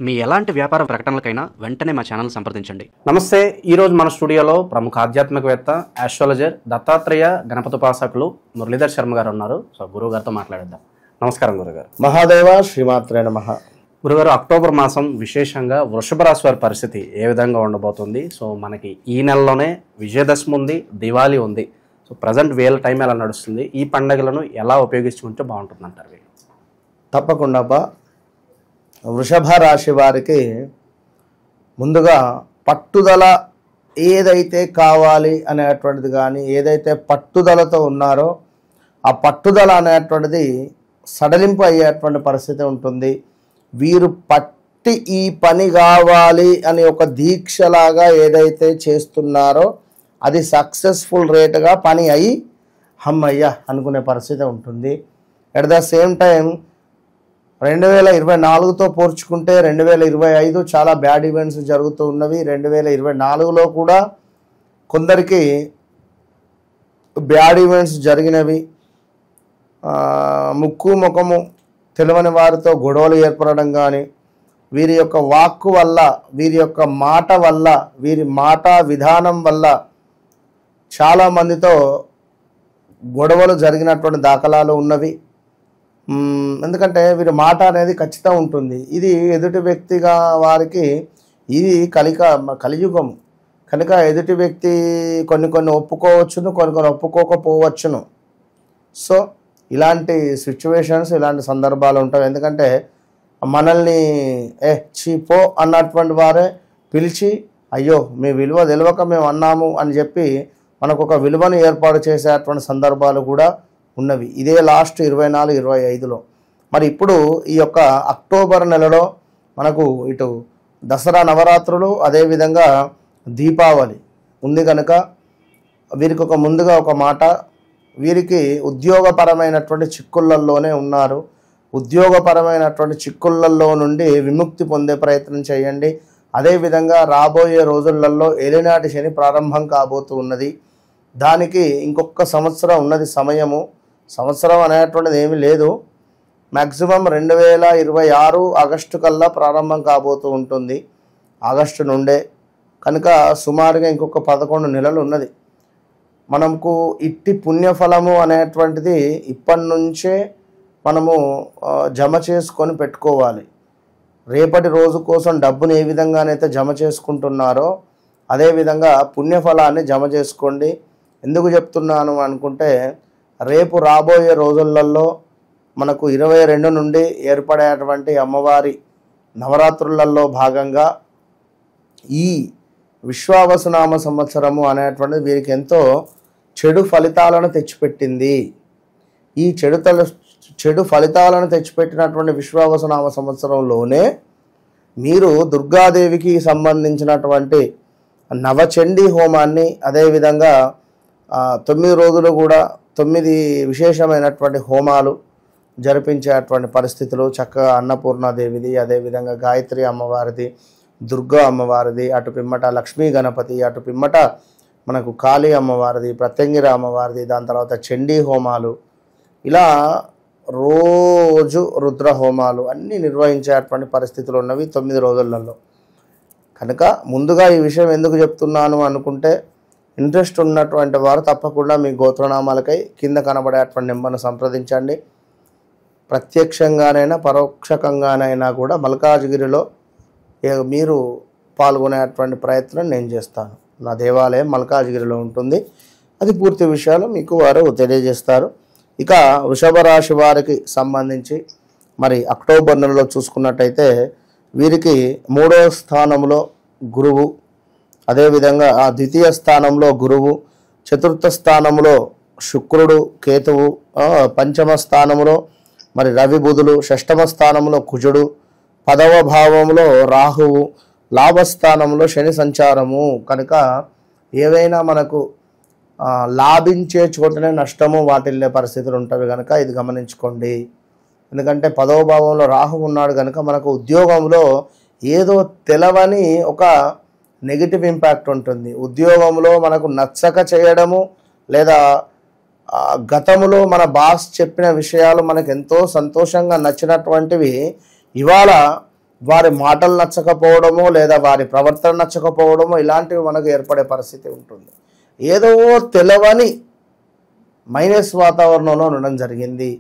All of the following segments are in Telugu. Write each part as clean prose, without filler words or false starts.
మీ ఎలాంటి వ్యాపార ప్రకటనలకైనా వెంటనే మా ఛానల్ సంప్రదించండి. నమస్తే. ఈరోజు మన స్టూడియోలో ప్రముఖ ఆధ్యాత్మికవేత్త, ఆస్ట్రాలజర్, దత్తాత్రేయ గణపతుపాసకులు మురళీధర్ శర్మ గారు ఉన్నారు. సో గురువు గారితో మాట్లాడేద్దాం. నమస్కారం గురుగారు. మహాదేవ శ్రీమాత్రే నమః. గురుగారు, అక్టోబర్ మాసం విశేషంగా వృషభ రాశి వారి పరిస్థితి ఏ విధంగా ఉండబోతుంది? సో మనకి ఈ నెలలోనే విజయదశమి ఉంది, దివాళీ ఉంది. సో ప్రజెంట్ వీళ్ళ టైం ఎలా నడుస్తుంది? ఈ పండుగలను ఎలా ఉపయోగించుకుంటే బాగుంటుంది అంటారు వీళ్ళు? తప్పకుండా వృషభ రాశి వారికి ముందుగా పట్టుదల ఏదైతే కావాలి అనేటువంటిది కానీ, ఏదైతే పట్టుదలతో ఉన్నారో ఆ పట్టుదల అనేటువంటిది సడలింపు అయ్యేటువంటి పరిస్థితి ఉంటుంది. వీరు పట్టి ఈ పని కావాలి అని ఒక దీక్షలాగా ఏదైతే చేస్తున్నారో అది సక్సెస్ఫుల్ రేటుగా పని అయ్యి హమ్మయ్య అనుకునే పరిస్థితి ఉంటుంది. ఎట్ ద సేమ్ టైం 2024తో పోల్చుకుంటే 2025 చాలా బ్యాడ్ ఈవెంట్స్ జరుగుతూ ఉన్నవి. 2024లో కూడా కొందరికి బ్యాడ్ ఈవెంట్స్ జరిగినవి. ముక్కు ముఖము తెలియని వారితో గొడవలు ఏర్పడడం కానీ, వీరి యొక్క వాక్కు వల్ల, వీరి యొక్క మాట వల్ల, వీరి మాట విధానం వల్ల చాలామందితో గొడవలు జరిగినటువంటి దాఖలాలు ఉన్నవి. ఎందుకంటే వీరి మాట అనేది ఖచ్చితంగా ఉంటుంది. ఇది ఎదుటి వ్యక్తిగా వారికి ఇది కలియుగం కనుక ఎదుటి వ్యక్తి కొన్ని ఒప్పుకోవచ్చును, కొన్ని ఒప్పుకోకపోవచ్చును. సో ఇలాంటి సిచ్యువేషన్స్, ఇలాంటి సందర్భాలు ఉంటాయి. ఎందుకంటే మనల్ని చీపో అన్నటువంటి వారే పిలిచి అయ్యో మీ విలువ తెలియక మేము అన్నాము అని చెప్పి మనకు ఒక విలువను ఏర్పాటు చేసేటువంటి సందర్భాలు కూడా ఉన్నవి. ఇదే లాస్ట్ 24-25లో. మరి ఇప్పుడు ఈ యొక్క అక్టోబర్ నెలలో మనకు ఇటు దసరా నవరాత్రులు, అదేవిధంగా దీపావళి ఉంది కనుక వీరికి ముందుగా ఒక మాట, వీరికి ఉద్యోగపరమైనటువంటి చిక్కులలోనే ఉన్నారు. ఉద్యోగపరమైనటువంటి చిక్కులలో నుండి విముక్తి పొందే ప్రయత్నం చేయండి. అదేవిధంగా రాబోయే రోజులలో ఏలినాటి శని ప్రారంభం కాబోతూ ఉన్నది. దానికి ఇంకొక సంవత్సరం ఉన్నది సమయము. సంవత్సరం అనేటువంటిది ఏమీ లేదు. మ్యాక్సిమం 2026 ఆగస్టు కల్లా ప్రారంభం కాబోతూ ఉంటుంది, ఆగస్టు నుండే. కనుక సుమారుగా ఇంకొక 11 నెలలు ఉన్నది. మనకు ఇట్టి పుణ్యఫలము అనేటువంటిది ఇప్పటి నుంచే మనము జమ చేసుకొని పెట్టుకోవాలి. రేపటి రోజు కోసం డబ్బుని ఏ విధంగానైతే జమ చేసుకుంటున్నారో అదేవిధంగా పుణ్యఫలాన్ని జమ చేసుకోండి. ఎందుకు చెప్తున్నాను అనుకుంటే, రేపు రాబోయే రోజులలో మనకు 22 నుండి ఏర్పడేటువంటి అమ్మవారి నవరాత్రులలో భాగంగా ఈ విశ్వావసునామ సంవత్సరము అనేటువంటిది వీరికి ఎంతో చెడు ఫలితాలను తెచ్చిపెట్టింది. ఈ చెడు ఫలితాలను తెచ్చిపెట్టినటువంటి విశ్వావసునామ సంవత్సరంలోనే మీరు దుర్గాదేవికి సంబంధించినటువంటి నవచండీ హోమాన్ని, అదేవిధంగా 9 రోజులు కూడా 9 విశేషమైనటువంటి హోమాలు జరిపించేటువంటి పరిస్థితులు చక్కగా అన్నపూర్ణాదేవిది, అదేవిధంగా గాయత్రి అమ్మవారిది, దుర్గా అమ్మవారిది, అటు పిమ్మట లక్ష్మీ గణపతి, అటు పిమ్మట మనకు కాళీ అమ్మవారిది, ప్రత్యంగిర అమ్మవారిది, దాని తర్వాత చండీ హోమాలు, ఇలా రోజు రుద్ర హోమాలు అన్నీ నిర్వహించేటువంటి పరిస్థితులు ఉన్నవి 9 రోజులలో. కనుక ముందుగా ఈ విషయం ఎందుకు చెప్తున్నాను అనుకుంటే, ఇంట్రెస్ట్ ఉన్నటువంటి వారు తప్పకుండా మీ గోత్రనామాలకై కింద కనబడేటువంటి నెంబర్ను సంప్రదించండి. ప్రత్యక్షంగానైనా పరోక్షకంగానైనా కూడా మల్కాజ్గిరిలో మీరు పాల్గొనేటువంటి ప్రయత్నం నేను చేస్తాను. నా దేవాలయం మల్కాజ్గిరిలో ఉంటుంది. అది పూర్తి విషయాలు మీకు వారు తెలియజేస్తారు. ఇక వృషభ రాశి వారికి సంబంధించి మరి అక్టోబర్ నెలలో చూసుకున్నట్టయితే వీరికి 3వ స్థానంలో గురువు, అదేవిధంగా ఆ ద్వితీయ స్థానంలో గురువు, చతుర్థ స్థానంలో శుక్రుడు, కేతువు, పంచమ స్థానంలో మరి రవి బుధులు, షష్టమ స్థానంలో కుజుడు, 10వ భావంలో రాహువు, లాభస్థానంలో శని సంచారము. కనుక ఏవైనా మనకు లాభించే చోటనే నష్టము వాటిల్లే పరిస్థితులు ఉంటాయి కనుక ఇది గమనించుకోండి. ఎందుకంటే 10వ భావంలో రాహువు ఉన్నాడు కనుక మనకు ఉద్యోగంలో ఏదో తెలవని ఒక నెగిటివ్ ఇంపాక్ట్ ఉంటుంది. ఉద్యోగంలో మనకు నచ్చక చేయడము, లేదా గతములో మన బాస్ చెప్పిన విషయాలు మనకు ఎంతో సంతోషంగా నచ్చినటువంటివి ఇవాళ వారి మాటలు నచ్చకపోవడమో లేదా వారి ప్రవర్తన నచ్చకపోవడమో ఇలాంటివి మనకు ఏర్పడే పరిస్థితి ఉంటుంది. ఏదో తెలవని మైనస్ వాతావరణంలో ఉండడం జరిగింది.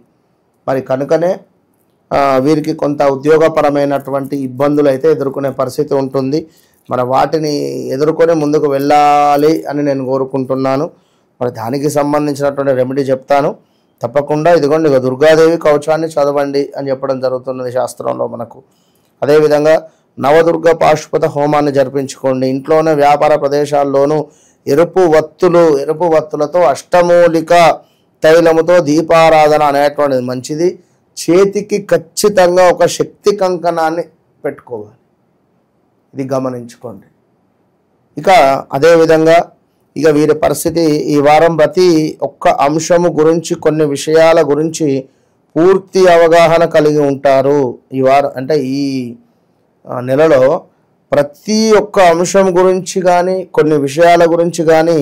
మరి కనుకనే వీరికి కొంత ఉద్యోగపరమైనటువంటి ఇబ్బందులు అయితే ఎదుర్కొనే పరిస్థితి ఉంటుంది. మరి వాటిని ఎదుర్కొని ముందుకు వెళ్ళాలి అని నేను కోరుకుంటున్నాను. మరి దానికి సంబంధించినటువంటి రెమెడీ చెప్తాను. తప్పకుండా ఇదిగోండి దుర్గాదేవి కవచాన్ని చదవండి అని చెప్పడం జరుగుతున్నది శాస్త్రంలో మనకు. అదేవిధంగా నవదుర్గ పాశుపత హోమాన్ని జరిపించుకోండి. ఇంట్లోనే వ్యాపార ప్రదేశాల్లోనూ ఎరుపు వత్తులతో అష్టమూలిక తైలముతో దీపారాధన అనేటువంటిది మంచిది. చేతికి ఖచ్చితంగా ఒక శక్తి కంకణాన్ని పెట్టుకోవాలి. ఇది గమనించుకోండి. ఇక అదేవిధంగా ఇక వీరి పరిస్థితి ఈ వారం ప్రతి ఒక్క అంశము గురించి కొన్ని విషయాల గురించి పూర్తి అవగాహన కలిగి ఉంటారు. ఈ వారం అంటే ఈ నెలలో ప్రతి ఒక్క అంశం గురించి కానీ కొన్ని విషయాల గురించి కానీ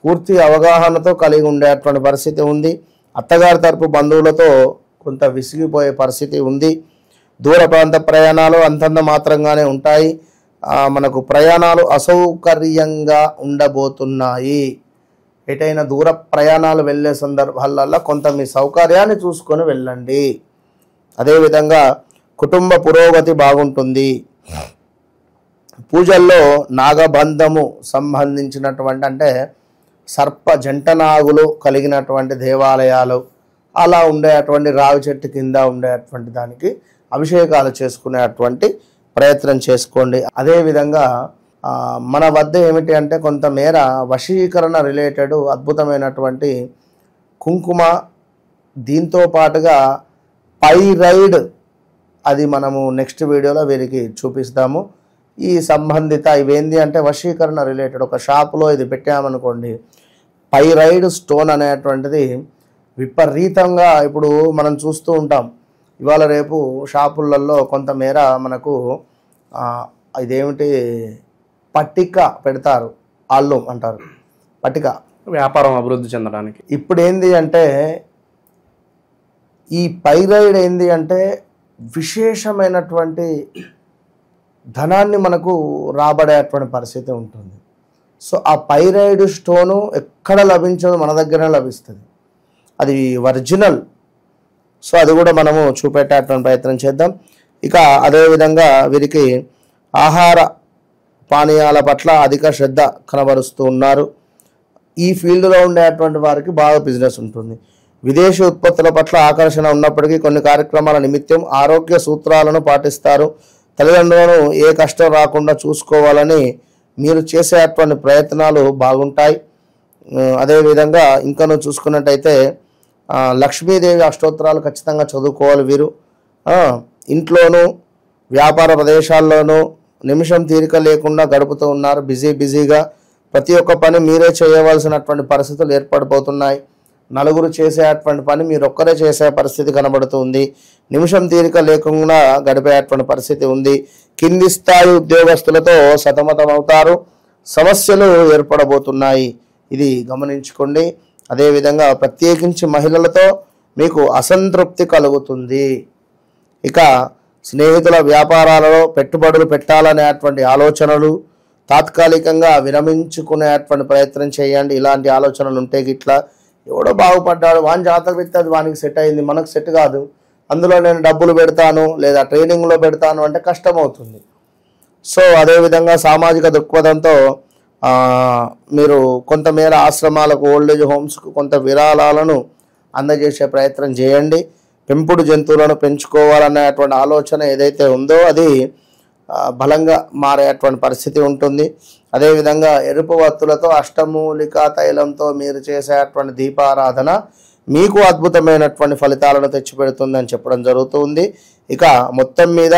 పూర్తి అవగాహనతో కలిగి ఉండేటువంటి పరిస్థితి ఉంది. అత్తగారి తరపు బంధువులతో కొంత విసిగిపోయే పరిస్థితి ఉంది. దూర ప్రాంత ప్రయాణాలు అంతంత మాత్రంగానే ఉంటాయి. మనకు ప్రయాణాలు అసౌకర్యంగా ఉండబోతున్నాయి. ఎటైనా దూర ప్రయాణాలు వెళ్ళే సందర్భాలలో కొంత మీ సౌకర్యాన్ని చూసుకొని వెళ్ళండి. అదేవిధంగా కుటుంబ పురోగతి బాగుంటుంది. పూజల్లో నాగబంధము సంబంధించినటువంటి అంటే సర్ప జంటనాగులు కలిగినటువంటి దేవాలయాలు అలా ఉండేటువంటి రావి చెట్టు కింద ఉండేటువంటి దానికి అభిషేకాలు చేసుకునేటువంటి ప్రయత్నం చేసుకోండి. అదేవిధంగా మన వద్ద ఏమిటి అంటే కొంతమేర వశీకరణ రిలేటెడ్ అద్భుతమైనటువంటి కుంకుమ, దీంతో పాటుగా పైరైడ్, అది మనము నెక్స్ట్ వీడియోలో వీరికి చూపిస్తాము. ఈ సంబంధిత ఇవేంది అంటే వశీకరణ రిలేటెడ్ ఒక షాపులో ఇది పెట్టామనుకోండి, పైరైడ్ స్టోన్ అనేటువంటిది విపరీతంగా ఇప్పుడు మనం చూస్తూ ఉంటాం. ఇవాళ రేపు షాపులలో కొంతమేర మనకు ఇదేమిటి పట్టిక పెడతారు, ఆల్లం అంటారు, పట్టిక, వ్యాపారం అభివృద్ధి చెందడానికి. ఇప్పుడు ఏంది అంటే ఈ పైరైడ్ ఏంది అంటే విశేషమైనటువంటి ధనాన్ని మనకు రాబడేటువంటి పరిస్థితి ఉంటుంది. సో ఆ పైరైడ్ స్టోను ఎక్కడ లభించదు, మన దగ్గరనే లభిస్తుంది. అది ఒరిజినల్. సో అది కూడా మనము చూపెట్టేటువంటి ప్రయత్నం చేద్దాం. ఇక అదేవిధంగా వీరికి ఆహార పానీయాల పట్ల అధిక శ్రద్ధ కనబరుస్తూ ఉన్నారు. ఈ ఫీల్డ్లో ఉండేటువంటి వారికి బాగా బిజినెస్ ఉంటుంది. విదేశీ ఉత్పత్తుల పట్ల ఆకర్షణ ఉన్నప్పటికీ కొన్ని కార్యక్రమాల నిమిత్తం ఆరోగ్య సూత్రాలను పాటిస్తారు. తల్లిదండ్రులను ఏ కష్టం రాకుండా చూసుకోవాలని మీరు చేసేటువంటి ప్రయత్నాలు బాగుంటాయి. అదేవిధంగా ఇంకనూ చూసుకున్నట్టయితే లక్ష్మీదేవి అష్టోత్తరాలు ఖచ్చితంగా చదువుకోవాలి వీరు. ఇంట్లోనూ వ్యాపార ప్రదేశాల్లోనూ నిమిషం తీరిక లేకుండా గడుపుతూ ఉన్నారు. బిజీగా ప్రతి ఒక్క పని మీరే చేయవలసినటువంటి పరిస్థితులు ఏర్పడిపోతున్నాయి. నలుగురు చేసేటువంటి పని మీరు ఒక్కరే చేసే పరిస్థితి కనబడుతుంది. నిమిషం తీరిక లేకుండా గడిపేటువంటి పరిస్థితి ఉంది. కింది స్థాయి ఉద్యోగస్తులతో సతమతమవుతారు. సమస్యలు ఏర్పడబోతున్నాయి. ఇది గమనించుకోండి. అదేవిధంగా ప్రత్యేకించి మహిళలతో మీకు అసంతృప్తి కలుగుతుంది. ఇక స్నేహితుల వ్యాపారాలలో పెట్టుబడులు పెట్టాలనేటువంటి ఆలోచనలు తాత్కాలికంగా విరమించుకునేటువంటి ప్రయత్నం చేయండి. ఇలాంటి ఆలోచనలు ఉంటే గిట్లా ఎవడో బాగుపడ్డాడు, వాని జాతక రీత్యా అది వానికి సెట్ అయింది, మనకు సెట్ కాదు, అందులో నేను డబ్బులు పెడతాను లేదా ట్రైనింగ్లో పెడతాను అంటే కష్టమవుతుంది. సో అదేవిధంగా సామాజిక దృక్పథంతో మీరు కొంతమేర ఆశ్రమాలకు, ఓల్డేజ్ హోమ్స్కు కొంత విరాళాలను అందజేసే ప్రయత్నం చేయండి. పెంపుడు జంతువులను పెంచుకోవాలనేటువంటి ఆలోచన ఏదైతే ఉందో అది బలంగా మారేటువంటి పరిస్థితి ఉంటుంది. అదేవిధంగా ఎరుపు వత్తులతో అష్టమూలిక తైలంతో మీరు చేసేటువంటి దీపారాధన మీకు అద్భుతమైనటువంటి ఫలితాలను తెచ్చిపెడుతుందని చెప్పడం జరుగుతుంది. ఇక మొత్తం మీద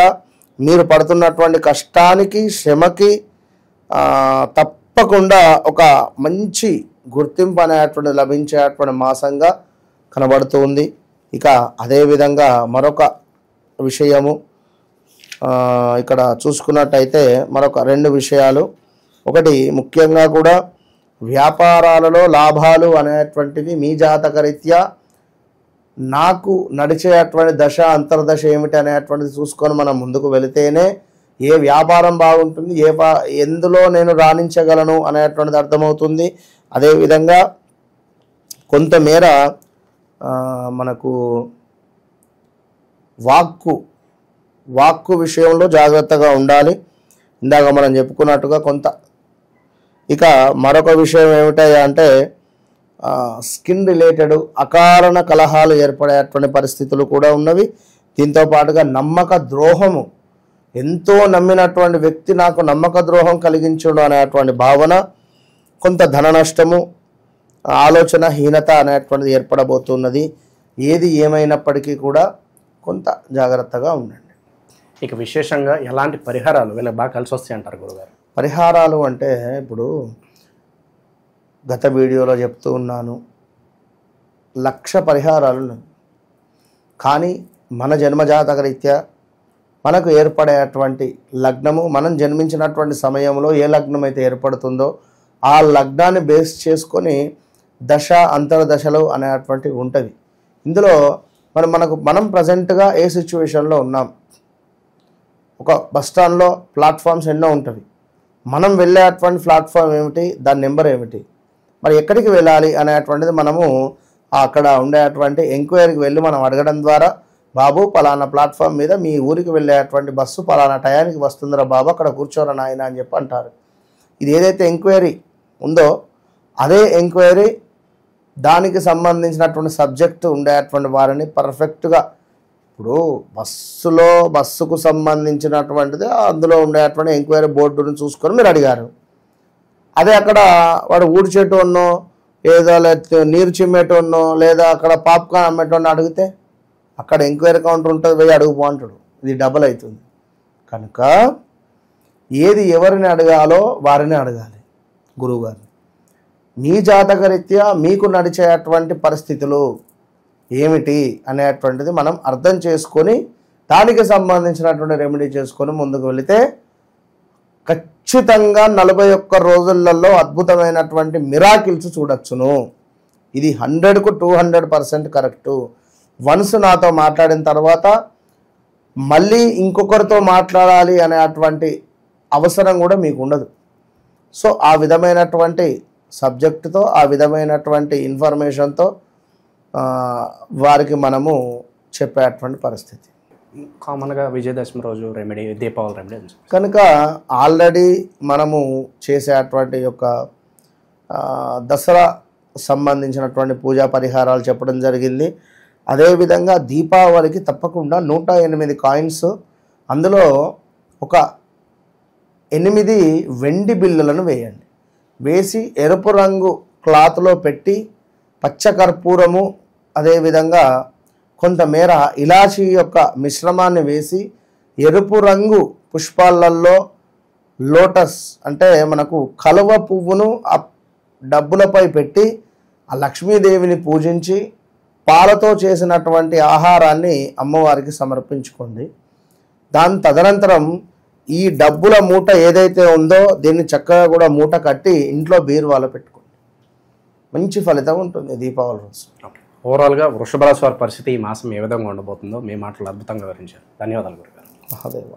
మీరు పడుతున్నటువంటి కష్టానికి, శ్రమకి తప్పకుండా ఒక మంచి గుర్తింపు అనేటువంటి లభించేటువంటి మాసంగా కనబడుతుంది. ఇక అదేవిధంగా మరొక విషయము ఇక్కడ చూసుకున్నట్టయితే మరొక 2 విషయాలు. ఒకటి ముఖ్యంగా కూడా వ్యాపారాలలో లాభాలు అనేటువంటివి మీ జాతకరీత్యా నాకు నడిచేటువంటి దశ అంతర్దశ ఏమిటి అనేటువంటిది చూసుకొని మనం ముందుకు వెళితేనే ఏ వ్యాపారం బాగుంటుంది, ఎందులో నేను రాణించగలను అనేటువంటిది అర్థమవుతుంది. అదేవిధంగా కొంతమేర మనకు వాక్కు విషయంలో జాగ్రత్తగా ఉండాలి. ఇందాక మనం చెప్పుకున్నట్టుగా కొంత. ఇక మరొక విషయం ఏమిటయ్యా అంటే స్కిన్ రిలేటెడ్ అకారణ కలహాలు ఏర్పడేటువంటి పరిస్థితులు కూడా ఉన్నవి. దీంతో పాటుగా నమ్మక ద్రోహము, ఎంతో నమ్మినటువంటి వ్యక్తి నాకు నమ్మక ద్రోహం కలిగించడం అనేటువంటి భావన, కొంత ధన నష్టము, ఆలోచన హీనత అనేటువంటిది ఏర్పడబోతున్నది. ఏది ఏమైనప్పటికీ కూడా కొంత జాగ్రత్తగా ఉండండి. ఇక విశేషంగా ఎలాంటి పరిహారాలు వీళ్ళకి బాగా కలిసి వస్తాయి అంటారు గురుగారు? పరిహారాలు అంటే ఇప్పుడు గత వీడియోలో చెప్తూ ఉన్నాను, 1,00,000 పరిహారాలు ఉన్నాయి. కానీ మన జన్మజాతక రీత్యా మనకు ఏర్పడేటువంటి లగ్నము, మనం జన్మించినటువంటి సమయంలో ఏ లగ్నం అయితే ఏర్పడుతుందో ఆ లగ్నాన్ని బేస్ చేసుకొని దశ అంతర్దశలు అనేటువంటివి ఉంటుంది. ఇందులో మనం ప్రజెంట్గా ఏ సిచ్యువేషన్లో ఉన్నాం, ఒక బస్టాండ్లో ప్లాట్ఫామ్స్ ఎన్నో ఉంటుంది. మనం వెళ్ళేటువంటి ప్లాట్ఫామ్ ఏమిటి, దాని నెంబర్ ఏమిటి, మరి ఎక్కడికి వెళ్ళాలి అనేటువంటిది మనము అక్కడ ఉండేటువంటి ఎంక్వైరీకి వెళ్ళి మనం అడగడం ద్వారా, బాబు పలానా ప్లాట్ఫామ్ మీద మీ ఊరికి వెళ్ళేటువంటి బస్సు పలానా టయానికి వస్తుందిరా బాబు, అక్కడ కూర్చోరా నాయన అని చెప్పి అంటారు. ఇది ఏదైతే ఎంక్వైరీ ఉందో అదే ఎంక్వైరీ దానికి సంబంధించినటువంటి సబ్జెక్టు ఉండేటువంటి వారిని పర్ఫెక్ట్గా, ఇప్పుడు బస్సుకు సంబంధించినటువంటిది అందులో ఉండేటువంటి ఎంక్వైరీ బోర్డుని చూసుకొని మీరు అడిగారు. అదే అక్కడ వాడు ఊడ్చేటోన్నో ఏదో నీరు చిమ్మేటోన్నో లేదా అక్కడ పాప్కార్న్ అమ్మేటోన్నో అడిగితే అక్కడ ఎంక్వైరీ కౌంటర్ ఉంటుంది, పోయి అడుగుపో అంటాడు. ఇది డబల్ అవుతుంది. కనుక ఏది ఎవరిని అడగాలో వారిని అడగాలి గురువుగారిని. మీ జాతకరీత్యా మీకు నడిచేటువంటి పరిస్థితులు ఏమిటి అనేటువంటిది మనం అర్థం చేసుకొని దానికి సంబంధించినటువంటి రెమెడీ చేసుకొని ముందుకు వెళితే ఖచ్చితంగా 41 రోజులలో అద్భుతమైనటువంటి మిరాకిల్స్ చూడొచ్చును. ఇది 100కు 200% కరెక్టు. వన్స్ నాతో మాట్లాడిన తర్వాత మళ్ళీ ఇంకొకరితో మాట్లాడాలి అనేటువంటి అవసరం కూడా మీకు ఉండదు. సో ఆ విధమైనటువంటి సబ్జెక్టుతో, ఆ విధమైనటువంటి ఇన్ఫర్మేషన్తో వారికి మనము చెప్పేటువంటి పరిస్థితి. కామన్గా విజయదశమి రోజు రెమెడీ, దీపావళి రెమెడీ కనుక ఆల్రెడీ మనము చేసేటువంటి యొక్క దసరా సంబంధించినటువంటి పూజా పరిహారాలు చెప్పడం జరిగింది. అదేవిధంగా దీపావళికి తప్పకుండా 108 కాయిన్స్, అందులో ఒక 8 వెండి బిళ్ళలను వేయండి. వేసి ఎరుపు రంగు క్లాత్లో పెట్టి పచ్చకర్పూరము, అదేవిధంగా కొంతమేర ఇలాచీ యొక్క మిశ్రమాన్ని వేసి ఎరుపు రంగు పుష్పాలలో లోటస్ అంటే మనకు కలువ పువ్వును ఆ డబ్బులపై పెట్టి ఆ లక్ష్మీదేవిని పూజించి పాలతో చేసినటువంటి ఆహారాన్ని అమ్మవారికి సమర్పించుకోండి. దాని తదనంతరం ఈ డబ్బుల మూట ఏదైతే ఉందో దీన్ని చక్కగా కూడా మూట కట్టి ఇంట్లో బీరువాలో పెట్టుకోండి. మంచి ఫలితం ఉంటుంది దీపావళి రోజు. ఓవరాల్గా వృషభ రాశి వారి పరిస్థితి ఈ మాసం ఏ విధంగా ఉండబోతుందో మీ మాటలు అద్భుతంగా వివరించారు. ధన్యవాదాలు గురుగారు. మహాదేవ.